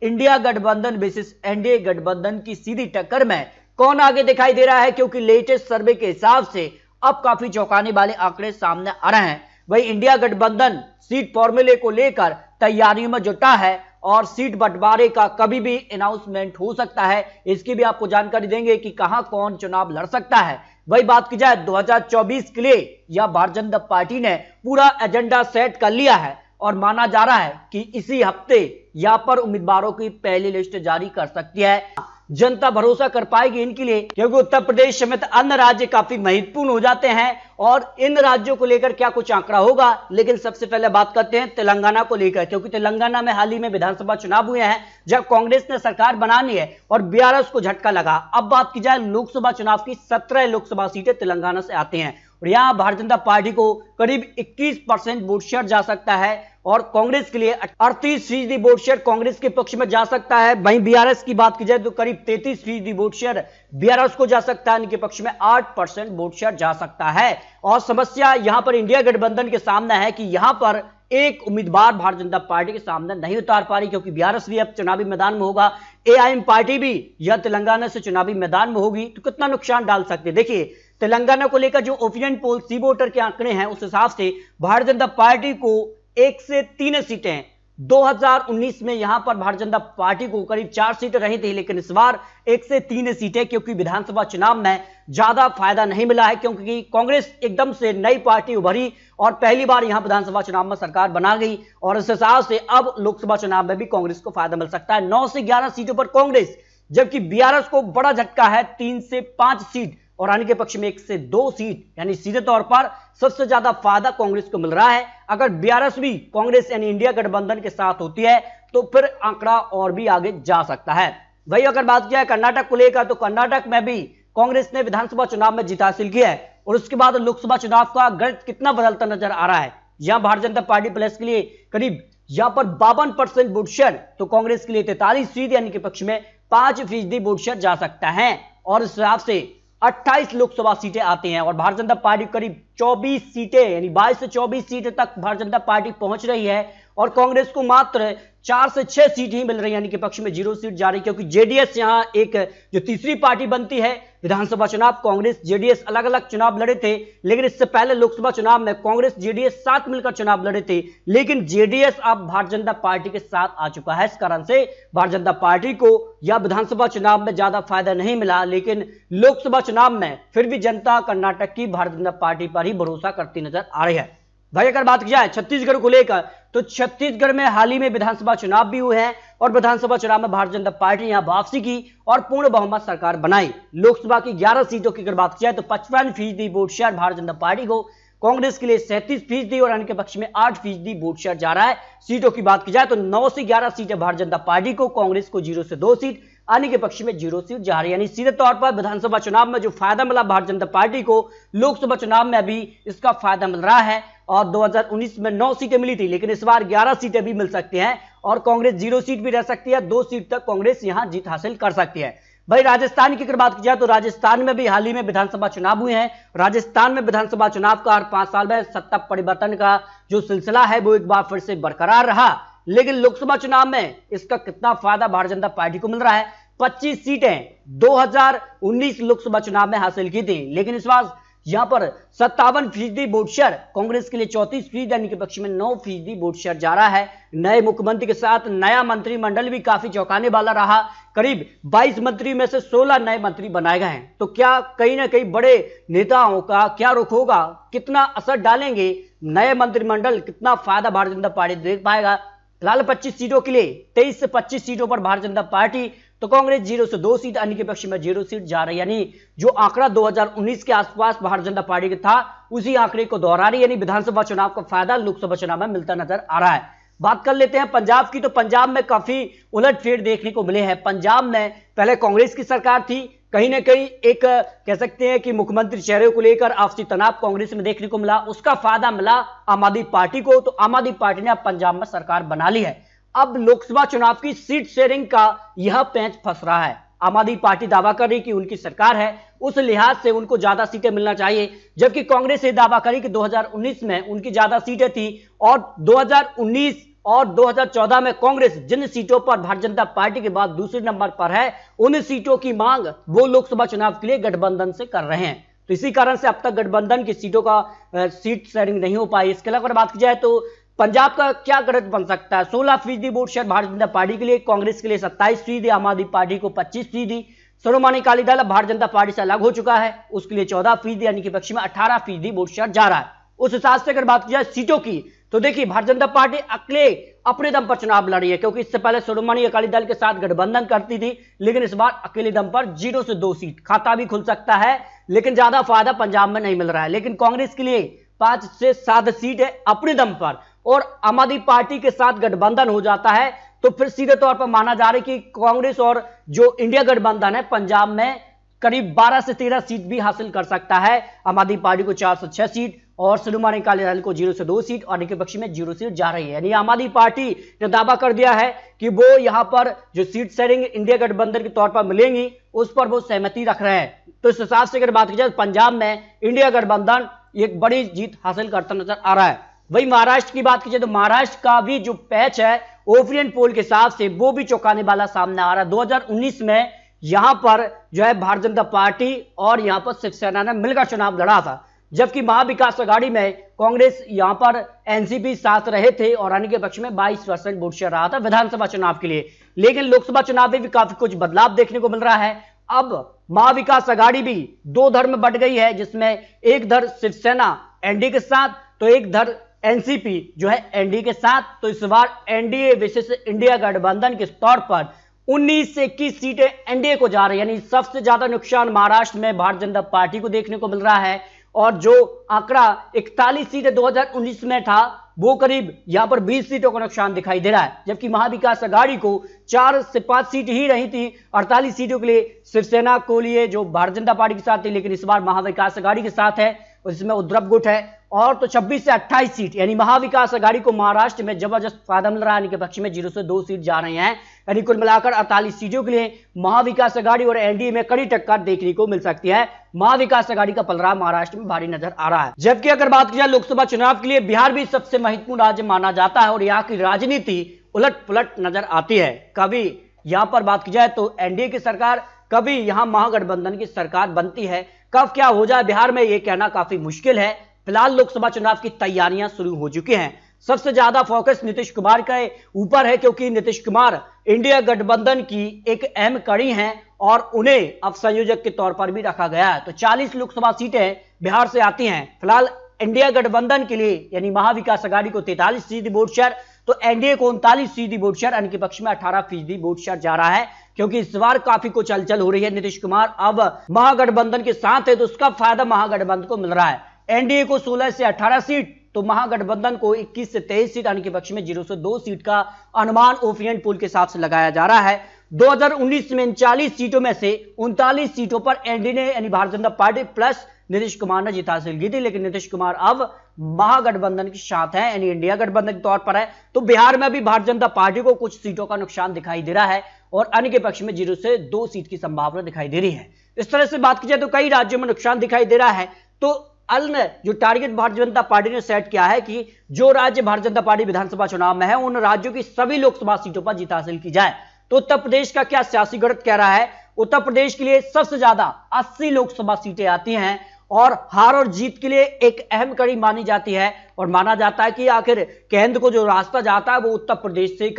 India गठबंधन basis NDA गठबंधन की सीधी टक्कर में कौन आगे दिखाई दे रहा है, क्योंकि लेटेस्ट सर्वे के हिसाब से अब काफी चौंकाने वाले आंकड़े सामने आ रहे हैं। वही इंडिया गठबंधन सीट फॉर्मूले को लेकर तैयारियों में जुटा है और सीट बंटवारे का कभी भी अनाउंसमेंट हो सकता है। इसकी भी आपको जानकारी देंगे कि कहां कौन चुनाव लड़ सकता है। वही बात की जाए 2024 के लिए या भारतीय जनता पार्टी ने पूरा एजेंडा सेट कर लिया है और माना जा रहा है कि इसी हफ्ते यहां पर उम्मीदवारों की पहली लिस्ट जारी कर सकती है। जनता भरोसा कर पाएगी इनके लिए, क्योंकि उत्तर प्रदेश समेत अन्य राज्य काफी महत्वपूर्ण हो जाते हैं और इन राज्यों को लेकर क्या कुछ आंकड़ा होगा। लेकिन सबसे पहले बात करते हैं तेलंगाना को लेकर, क्योंकि तेलंगाना में हाल ही में विधानसभा चुनाव हुए हैं जब कांग्रेस ने सरकार बना ली है और बीआरएस को झटका लगा। अब बात की जाए लोकसभा चुनाव की, 17 लोकसभा सीटें तेलंगाना से आती हैं और यहां भारतीय जनता पार्टी को करीब 21% वोट शेयर जा सकता है और कांग्रेस के लिए 38% वोट शेयर कांग्रेस के पक्ष में जा सकता है। वहीं बीआरएस की बात की जाए तो करीब 33% वोट शेयर बीआरएस को जा सकता है, इनके पक्ष में 8% वोट शेयर जा सकता है। और समस्या यहां पर इंडिया गठबंधन के सामने है कि यहां पर एक उम्मीदवार भारतीय जनता पार्टी के सामने नहीं उतार पा रही, क्योंकि बीआरएस भी अब चुनावी मैदान में होगा, एआईएम पार्टी भी या तेलंगाना से चुनावी मैदान में होगी, तो कितना नुकसान डाल सकते हैं। देखिए तेलंगाना को लेकर जो ओपिनियन पोल सी वोटर के आंकड़े हैं उस हिसाब से भारतीय जनता पार्टी को 1 से 3 सीटें 2019 में यहां पर भारतीय जनता पार्टी को करीब 4 सीटें रही थी, लेकिन इस बार 1 से 3 सीटें, क्योंकि विधानसभा चुनाव में ज्यादा फायदा नहीं मिला है, क्योंकि कांग्रेस एकदम से नई पार्टी उभरी और पहली बार यहां विधानसभा चुनाव में सरकार बना गई और इस हिसाब से अब लोकसभा चुनाव में भी कांग्रेस को फायदा मिल सकता है। 9 से 11 सीटों पर कांग्रेस, जबकि बीआरएस को बड़ा झटका है 3 से 5 सीट और अन्य के पक्ष में 1 से 2 सीट, यानी सीधे तौर पर सबसे ज्यादा फायदा कांग्रेस को मिल रहा है। अगर बीआरएस भी कांग्रेस यानी इंडिया गठबंधन के साथ होती है तो फिर आंकड़ा और भी आगे जा सकता है। वही अगर बात किया कर्नाटक को लेकर, तो कर्नाटक में भी कांग्रेस ने विधानसभा चुनाव में जीत हासिल की है और उसके बाद लोकसभा चुनाव का गणित कितना बदलता नजर आ रहा है। यहां भारतीय जनता पार्टी प्लस के लिए करीब यहां पर 52% वोट शेयर, तो कांग्रेस के लिए 43% यानी कि पक्ष में 5% वोट शेयर जा सकता है और इस हिसाब से 28 लोकसभा सीटें आती हैं और भारतीय जनता पार्टी करीब 24 सीटें यानी 22 से 24 सीटें तक भारतीय जनता पार्टी पहुंच रही है और कांग्रेस को मात्र 4 से 6 सीट ही मिल रही है, यानी कि पक्ष में 0 सीट जा रही है, क्योंकि जेडीएस यहां एक जो तीसरी पार्टी बनती है। विधानसभा चुनाव कांग्रेस जेडीएस अलग अलग चुनाव लड़े थे, लेकिन इससे पहले लोकसभा चुनाव में कांग्रेस जेडीएस साथ मिलकर चुनाव लड़े थे, लेकिन जेडीएस अब भारतीय जनता पार्टी के साथ आ चुका है। इस कारण से भारतीय जनता पार्टी को या विधानसभा चुनाव में ज्यादा फायदा नहीं मिला, लेकिन लोकसभा चुनाव में फिर भी जनता कर्नाटक की भारतीय जनता पार्टी पर ही भरोसा करती नजर आ रही है। भाई अगर बात की जाए छत्तीसगढ़ को लेकर, तो छत्तीसगढ़ में हाल ही में विधानसभा चुनाव भी हुए हैं और विधानसभा चुनाव में भारतीय जनता पार्टी ने यहां वापसी की और पूर्ण बहुमत सरकार बनाई। लोकसभा की 11 सीटों की अगर बात की जाए तो 55% vote share Bharatiya Janata party को, कांग्रेस के लिए 37% और अन्य के पक्ष में 8% वोट शेयर जा रहा है। सीटों की बात की जाए तो 9 से 11 सीटें भारतीय जनता पार्टी को, कांग्रेस को 0 से 2 सीट, अन्य के पक्ष में 0 सीट जा रही है। यानी सीधे तौर पर विधानसभा चुनाव में जो फायदा मिला भारतीय जनता पार्टी को, लोकसभा चुनाव में भी इसका फायदा मिल रहा है और 2019 में 9 सीटें मिली थी, लेकिन इस बार 11 सीटें भी मिल सकती हैं और कांग्रेस 0 सीट भी रह सकती है, 2 सीट तक कांग्रेस यहां जीत हासिल कर सकती है। भाई राजस्थान की अगर बात की जाए तो राजस्थान में भी हाल ही में विधानसभा चुनाव हुए हैं। राजस्थान में विधानसभा चुनाव का हर 5 साल में सत्ता परिवर्तन का जो सिलसिला है वो एक बार फिर से बरकरार रहा, लेकिन लोकसभा चुनाव में इसका कितना फायदा भारतीय जनता पार्टी को मिल रहा है। 25 सीटें 2019 लोकसभा चुनाव में हासिल की थी, लेकिन इस बार यहां पर 57% वोट शेयर कांग्रेस के लिए, 34% यानी कि पक्ष में 9% वोट शेयर जा रहा है। नए मुख्यमंत्री के साथ नया मंत्रिमंडल भी काफी चौंकाने वाला रहा। करीब 22 मंत्री में से 16 नए मंत्री बनाए गए हैं, तो क्या कहीं ना कहीं बड़े नेताओं का क्या रुख होगा, कितना असर डालेंगे नए मंत्रिमंडल, कितना फायदा भारतीय जनता पार्टी देख पाएगा। फिलहाल 25 सीटों के लिए 23 से 25 सीटों पर भारतीय जनता पार्टी, तो कांग्रेस 0 से 2 सीट, अन्य के पक्ष में 0 सीट जा रही है। यानी जो आंकड़ा 2019 के आसपास भारतीय जनता पार्टी का था उसी आंकड़े को दोहरा रही है, यानी विधानसभा चुनाव का फायदा लोकसभा चुनाव में मिलता नजर आ रहा है। बात कर लेते हैं पंजाब की, तो पंजाब में काफी उलटफेर देखने को मिले हैं। पंजाब में पहले कांग्रेस की सरकार थी, कहीं ना कहीं एक कह सकते हैं कि मुख्यमंत्री चेहरे को लेकर आपसी तनाव कांग्रेस में देखने को मिला, उसका फायदा मिला आम आदमी पार्टी को, तो आम आदमी पार्टी ने अब पंजाब में सरकार बना ली है। अब लोकसभा चुनाव की सीट शेयरिंग का यह पेंच फंस रहा है। आम आदमी पार्टी दावा कर रही कि उनकी सरकार है, उस लिहाज से उनको ज्यादा सीटें मिलना चाहिए, जबकि कांग्रेस ये दावा करी कि 2019 में उनकी ज्यादा सीटें थी और 2019 और 2014 में कांग्रेस जिन सीटों पर भारतीय जनता पार्टी के बाद दूसरे नंबर पर है, उन सीटों की मांग वो लोकसभा चुनाव के लिए गठबंधन से कर रहे हैं। तो इसी कारण से अब तक गठबंधन की सीटों का सीट शेयरिंग नहीं हो पाई। इसके अलावा बात की जाए तो पंजाब का क्या गणित बन सकता है? 16% vote share Bharatiya Janata party के लिए, कांग्रेस के लिए 27%, आम आदमी पार्टी को 25%, शिरोमणि अकाली दल भारतीय जनता पार्टी से अलग हो चुका है, उसके लिए 14%, यानी कि पक्ष में 18% वोट शेयर जा रहा है। उस हिसाब से अगर बात की जाए सीटों की, तो देखिए भारतीय जनता पार्टी अकेले अपने दम पर चुनाव लड़ रही है, क्योंकि इससे पहले शिरोमणि अकाली दल के साथ गठबंधन करती थी, लेकिन इस बार अकेले दम पर 0 से 2 सीट, खाता भी खुल सकता है, लेकिन ज्यादा फायदा पंजाब में नहीं मिल रहा है। लेकिन कांग्रेस के लिए 5 से 7 सीट है अपने दम पर, और आम आदमी पार्टी के साथ गठबंधन हो जाता है तो फिर सीधे तौर पर माना जा रहा है कि कांग्रेस और जो इंडिया गठबंधन है पंजाब में करीब 12 से 13 सीट भी हासिल कर सकता है। आम आदमी पार्टी को 4 से 6 सीट और शिरोमणि अकाली दल को 0 से 2 सीट और इनके पक्ष में 0 सीट जा रही है। यानी आम आदमी पार्टी ने दावा कर दिया है कि वो यहां पर जो सीट शेयरिंग इंडिया गठबंधन के तौर पर मिलेंगी उस पर वो सहमति रख रहे हैं। तो इस हिसाब से अगर बात की जाए पंजाब में इंडिया गठबंधन एक बड़ी जीत हासिल करता नजर आ रहा है। वही महाराष्ट्र की बात कीजिए तो महाराष्ट्र का भी जो पैच है ओपिनियन पोल के हिसाब से वो भी चौंकाने वाला सामने आ रहा है। 2019 में यहां पर जो है भारतीय जनता पार्टी और यहां पर शिवसेना ने मिलकर चुनाव लड़ा था, जबकि महाविकास अघाड़ी में कांग्रेस यहां पर एनसीपी साथ रहे थे और अन्य के पक्ष में 22% वोट शेयर रहा था विधानसभा चुनाव के लिए। लेकिन लोकसभा चुनाव में भी काफी कुछ बदलाव देखने को मिल रहा है। अब महाविकास अघाड़ी भी 2 धड़ में बट गई है, जिसमें एक धड़ शिवसेना एनडीए के साथ तो एक धड़ एनसीपी जो है एनडीए के साथ। तो इस बार एनडीए विशेष इंडिया गठबंधन के तौर पर 19 से 21 सीटें एनडीए को जा रही है। यानी सबसे ज्यादा नुकसान महाराष्ट्र में भारतीय जनता पार्टी को देखने को मिल रहा है, और जो आंकड़ा 41 सीटें 2019 में था वो करीब यहां पर 20 सीटों का नुकसान दिखाई दे रहा है, जबकि महाविकास अघाड़ी को 4 से 5 सीट ही रही थी 48 सीटों के लिए शिवसेना को लिए जो भारतीय जनता पार्टी के साथ थी, लेकिन इस बार महाविकास अघाड़ी के साथ है, इसमें उद्धव गुट है। और तो 26 से 28 सीट यानी महाविकास अघाड़ी को महाराष्ट्र में जबरदस्त फायदा मिल रहा है, इनके पक्ष में 0 से 2 सीट जा रहे हैं। यानी कुल मिलाकर 48 सीटों के लिए महाविकास अघाड़ी और एनडीए में कड़ी टक्कर देखने को मिल सकती है। महाविकास अघाड़ी का पलड़ा महाराष्ट्र में भारी नजर आ रहा है। जबकि अगर बात की जाए लोकसभा चुनाव के लिए, बिहार भी सबसे महत्वपूर्ण राज्य माना जाता है और यहाँ की राजनीति उलट पुलट नजर आती है। कभी यहां पर बात की जाए तो एनडीए की सरकार, कभी यहां महागठबंधन की सरकार बनती है। कब क्या हो जाए बिहार में ये कहना काफी मुश्किल है। फिलहाल लोकसभा चुनाव की तैयारियां शुरू हो चुकी हैं। सबसे ज्यादा फोकस नीतीश कुमार के ऊपर है, क्योंकि नीतीश कुमार इंडिया गठबंधन की एक अहम कड़ी हैं और उन्हें अब संयोजक के तौर पर भी रखा गया है। तो 40 लोकसभा सीटें बिहार से आती हैं। फिलहाल इंडिया गठबंधन के लिए यानी महाविकास अघाड़ी को 43% वोट शेयर, तो एनडीए को 39% वोट शेयर, अन्य के पक्ष में 18% वोट शेयर जा रहा है, क्योंकि इस बार काफी कुछ हलचल हो रही है। नीतीश कुमार अब महागठबंधन के साथ है तो उसका फायदा महागठबंधन को मिल रहा है। एनडीए को 16 से 18 सीट तो महागठबंधन को 21 से 23 सीट, अन्य के पक्ष में 0 से 2 सीट का अनुमान ओपिनियन पोल के हिसाब से लगाया जा रहा है। 2019 में 40 सीटों में से 39 सीटों पर एनडीए ने यानी भारतीय जनता पार्टी प्लस नीतीश कुमार ने जीत हासिल की थी, लेकिन नीतीश कुमार अब महागठबंधन के साथ है यानी इंडिया गठबंधन के तौर पर है। तो बिहार में भी भारतीय जनता पार्टी को कुछ सीटों का नुकसान दिखाई दे रहा है और अन्य के पक्ष में 0 से 2 सीट की संभावना दिखाई दे रही है। इस तरह से बात की जाए तो कई राज्यों में नुकसान दिखाई दे रहा है। तो अन्य जो टारगेट भारतीय जनता पार्टी ने सेट किया है कि जो राज्य भारतीय जनता पार्टी विधानसभा चुनाव में है उन राज्यों की सभी लोकसभा सीटों पर जीत हासिल की जाए। तो उत्तर प्रदेश का क्या सियासी गणित कह रहा है? उत्तर प्रदेश के लिए सबसे ज्यादा 80 लोकसभा सीटें आती हैं और हार और जीत के लिए एक अहम कड़ी मानी जाती है और माना जाता है कि आखिर केंद्र को जो रास्ता जाता है वो उत्तर प्रदेश से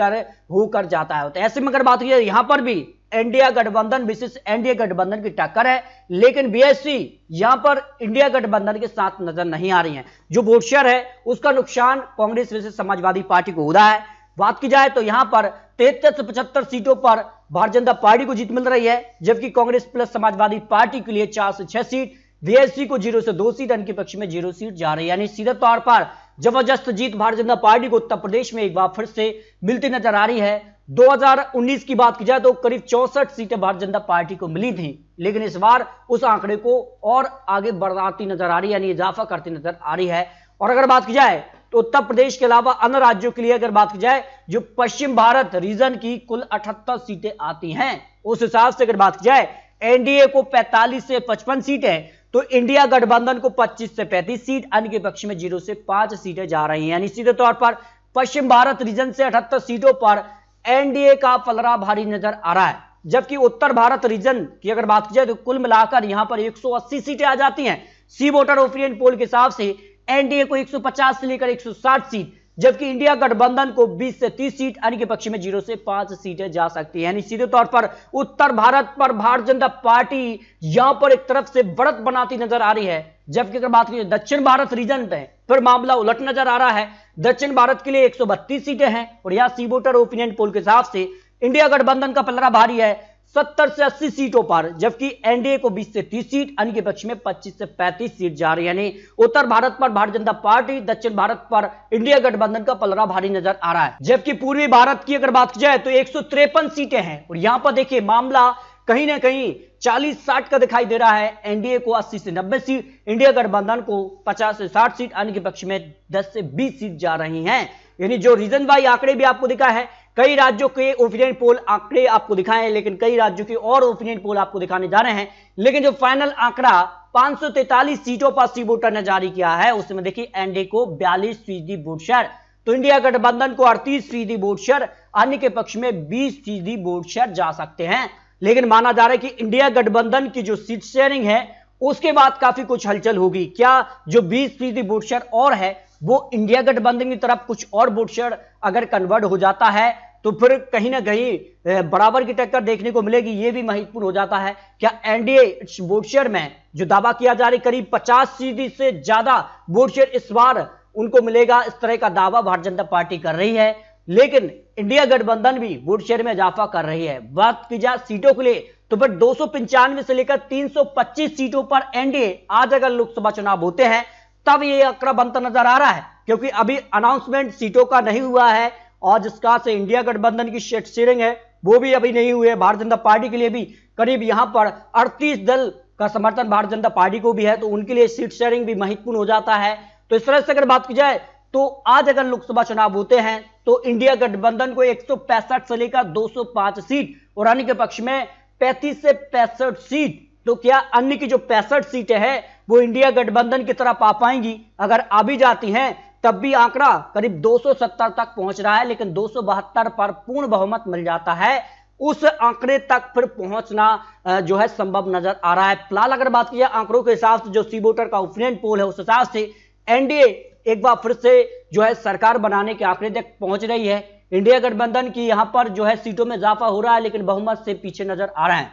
होकर जाता है। तो ऐसे में अगर बात की जाए यहां पर भी इंडिया गठबंधन विशेष एनडीए गठबंधन की टक्कर है, लेकिन बीएसपी यहां पर इंडिया गठबंधन के साथ नजर नहीं आ रही है। जो वोट शेयर है उसका नुकसान कांग्रेस विशेष समाजवादी पार्टी को हो रहा है। बात की जाए तो यहां पर 73 से 75 सीटों पर भारतीय जनता पार्टी को जीत मिल रही है, जबकि कांग्रेस प्लस समाजवादी पार्टी के लिए 4 से 6 सीट, बीएसपी को 0 से 2 सीट, इनके पक्ष में 0 सीट जा रही है। यानी सीधे तौर पर जबरदस्त जीत भारतीय जनता पार्टी को उत्तर प्रदेश में एक बार फिर से मिलती नजर आ रही है। 2019 की बात की जाए तो करीब 64 सीटें भारतीय जनता पार्टी को मिली थी, लेकिन इस बार उस आंकड़े को और आगे बढ़ाती नजर आ रही है, यानी इजाफा करती नजर आ रही है। और अगर बात की जाए तो उत्तर प्रदेश के अलावा अन्य राज्यों के लिए अगर बात की जाए जो पश्चिम भारत रीजन की कुल 78 सीटें आती हैं, उस हिसाब से अगर बात की जाए एनडीए को 45 से 55 सीटें, तो इंडिया गठबंधन को 25 से 35 सीट, अन्य के पक्ष में 0 से 5 सीटें जा रही हैं। यानी सीधे तौर पर पश्चिम भारत रीजन से 78 सीटों पर एनडीए का पलड़ा भारी नजर आ रहा है, जबकि उत्तर भारत रीजन की अगर बात की जाए तो कुल मिलाकर यहां पर 180 सीटें आ जाती हैं। सी वोटर ओपिनियन पोल के हिसाब से एनडीए को 150 से लेकर 160 सीट, जबकि इंडिया गठबंधन को 20 से 30 सीट, अन्य के पक्ष में 0 से 5 सीटें जा सकती है। यानी सीधे तौर पर उत्तर भारत पर भारतीय जनता पार्टी यहां पर एक तरफ से बढ़त बनाती नजर आ रही है, जबकि अगर बात करें दक्षिण भारत रीजन पे फिर मामला उलट नजर आ रहा है। दक्षिण भारत के लिए 132 सीटें हैं और यहां सी वोटर ओपिनियन पोल के हिसाब से इंडिया गठबंधन का पलड़ा भारी है 70 से 80 सीटों पर, जबकि एनडीए को 20 से 30 सीट, अन्य के पक्ष में 25 से 35 सीट जा रही है। यानी उत्तर भारत पर भारतीय जनता पार्टी, दक्षिण भारत पर इंडिया गठबंधन का पलड़ा भारी नजर आ रहा है। जबकि पूर्वी भारत की अगर बात की जाए तो 153 सीटें हैं और यहां पर देखिए मामला कहीं ना कहीं 40-60 का दिखाई दे रहा है। एनडीए को 80 से 90 सीट, इंडिया गठबंधन को 50 से 60 सीट, अन्य के पक्ष में 10 से 20 सीट जा रही हैं। यानी जो रीजन वाई आंकड़े भी आपको दिखा है, कई राज्यों के ओपिनियन पोल आंकड़े आपको दिखाए हैं, लेकिन कई राज्यों के और ओपिनियन पोल आपको दिखाने जा रहे हैं, लेकिन जो फाइनल आंकड़ा 543 सीटों पर सी वोटर ने जारी किया है, उसमें देखिए एनडीए को 42% वोट शेयर, तो इंडिया गठबंधन को 38% वोट शेयर, अन्य के पक्ष में 20% वोट शेयर जा सकते हैं। लेकिन माना जा रहा है कि इंडिया गठबंधन की जो सीट शेयरिंग है उसके बाद काफी कुछ हलचल होगी। क्या जो 20% वोट शेयर और है वो इंडिया गठबंधन की तरफ कुछ और वोट शेयर अगर कन्वर्ट हो जाता है तो फिर कहीं ना कहीं बराबर की टक्कर देखने को मिलेगी, ये भी महत्वपूर्ण हो जाता है। क्या एनडीए वोट शेयर में जो दावा किया जा रहा है करीब 50% से ज्यादा वोट शेयर इस बार उनको मिलेगा, इस तरह का दावा भारतीय जनता पार्टी कर रही है, लेकिन इंडिया गठबंधन भी वोट शेयर में इजाफा कर रही है। बात की जाए सीटों के लिए तो फिर 295 से लेकर 325 सीटों पर एनडीए आज अगर लोकसभा चुनाव होते हैं तब ये आंकड़ा बनता नजर आ रहा है, क्योंकि अभी अनाउंसमेंट सीटों का नहीं हुआ है और जिसका से इंडिया गठबंधन की सीट शेयरिंग है वो भी अभी नहीं हुई है। भारतीय जनता पार्टी के लिए भी करीब यहां पर 38 दल का समर्थन भारतीय जनता पार्टी को भी है, तो उनके लिए सीट शेयरिंग भी महत्वपूर्ण हो जाता है। तो इस तरह से अगर बात की जाए तो आज अगर लोकसभा चुनाव होते हैं तो इंडिया गठबंधन को 165 से लेकर 205 सीट और अन्य के पक्ष में 35 से 65 सीट, तो क्या अन्य की जो 65 सीटें हैं वो इंडिया गठबंधन की तरफ आ पाएंगी? अगर आ भी जाती हैं तब भी आंकड़ा करीब 270 तक पहुंच रहा है, लेकिन 272 पर पूर्ण बहुमत मिल जाता है, उस आंकड़े तक फिर पहुंचना जो है संभव नजर आ रहा है। फिलहाल अगर बात की जाए आंकड़ों के हिसाब से जो सी वोटर का ओपिनियन पोल है उस हिसाब से एनडीए एक बार फिर से जो है सरकार बनाने के आंकड़े तक पहुंच रही है। इंडिया गठबंधन की यहां पर जो है सीटों में इजाफा हो रहा है, लेकिन बहुमत से पीछे नजर आ रहा है।